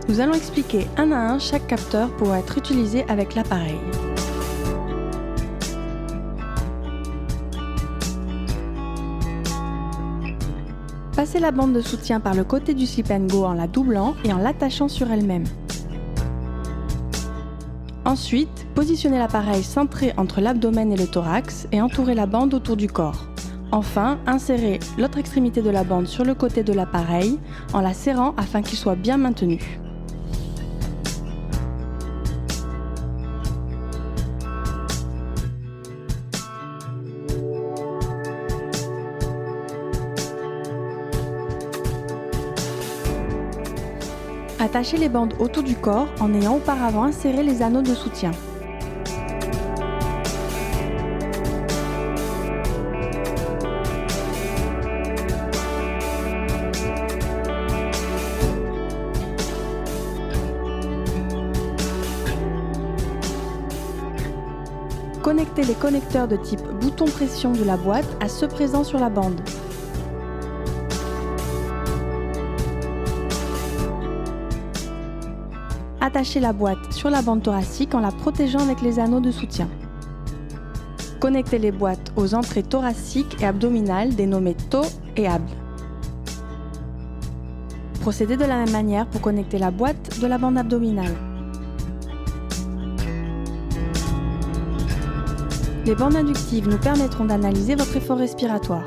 Nous allons expliquer un à un chaque capteur pour être utilisé avec l'appareil. Passez la bande de soutien par le côté du slip and go en la doublant et en l'attachant sur elle-même. Ensuite, positionnez l'appareil centré entre l'abdomen et le thorax et entourez la bande autour du corps. Enfin, insérez l'autre extrémité de la bande sur le côté de l'appareil en la serrant afin qu'il soit bien maintenu. Attachez les bandes autour du corps en ayant auparavant inséré les anneaux de soutien. Connectez les connecteurs de type bouton pression de la boîte à ceux présents sur la bande. Attachez la boîte sur la bande thoracique en la protégeant avec les anneaux de soutien. Connectez les boîtes aux entrées thoraciques et abdominales dénommées TO et AB. Procédez de la même manière pour connecter la boîte de la bande abdominale. Les bandes inductives nous permettront d'analyser votre effort respiratoire.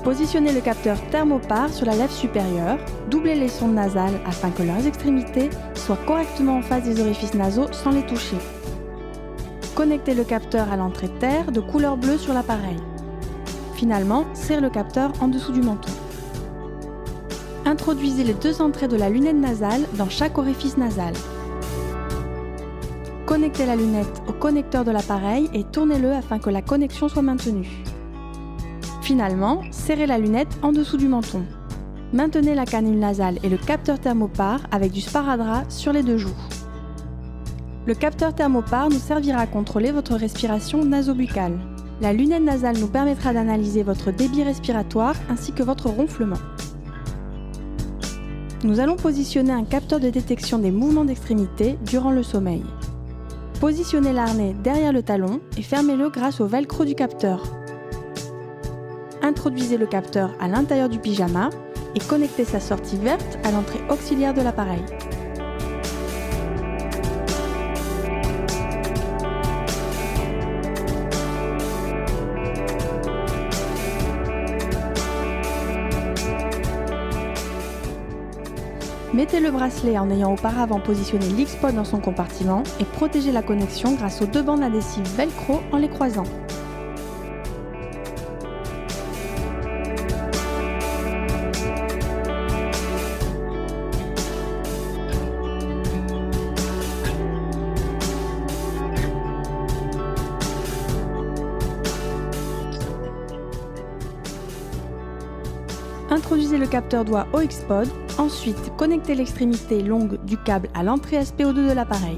Positionnez le capteur thermopare sur la lèvre supérieure, doublez les sondes nasales afin que leurs extrémités soient correctement en face des orifices nasaux sans les toucher. Connectez le capteur à l'entrée terre de couleur bleue sur l'appareil. Finalement, serrez le capteur en dessous du menton. Introduisez les deux entrées de la lunette nasale dans chaque orifice nasal. Connectez la lunette au connecteur de l'appareil et tournez-le afin que la connexion soit maintenue. Finalement, serrez la lunette en dessous du menton. Maintenez la canule nasale et le capteur thermopare avec du sparadrap sur les deux joues. Le capteur thermopare nous servira à contrôler votre respiration nasobuccale. La lunette nasale nous permettra d'analyser votre débit respiratoire ainsi que votre ronflement. Nous allons positionner un capteur de détection des mouvements d'extrémité durant le sommeil. Positionnez l'harnais derrière le talon et fermez-le grâce au velcro du capteur. Introduisez le capteur à l'intérieur du pyjama et connectez sa sortie verte à l'entrée auxiliaire de l'appareil. Mettez le bracelet en ayant auparavant positionné l'X-Pod dans son compartiment et protégez la connexion grâce aux deux bandes adhésives velcro en les croisant. Introduisez le capteur doigt au X-Pod, ensuite connectez l'extrémité longue du câble à l'entrée SPO2 de l'appareil.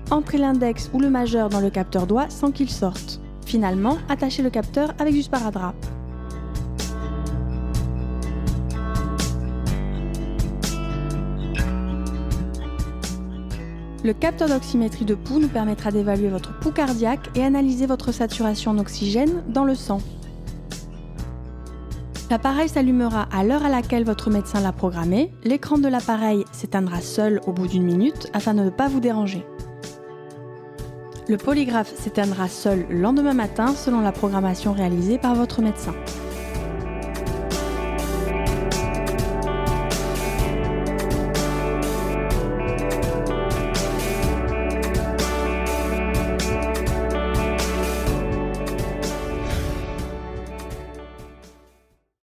Entrez l'index ou le majeur dans le capteur doigt sans qu'il sorte. Finalement, attachez le capteur avec du sparadrap. Le capteur d'oxymétrie de pouls nous permettra d'évaluer votre pouls cardiaque et analyser votre saturation en oxygène dans le sang. L'appareil s'allumera à l'heure à laquelle votre médecin l'a programmé. L'écran de l'appareil s'éteindra seul au bout d'une minute afin de ne pas vous déranger. Le polygraphe s'éteindra seul le lendemain matin selon la programmation réalisée par votre médecin.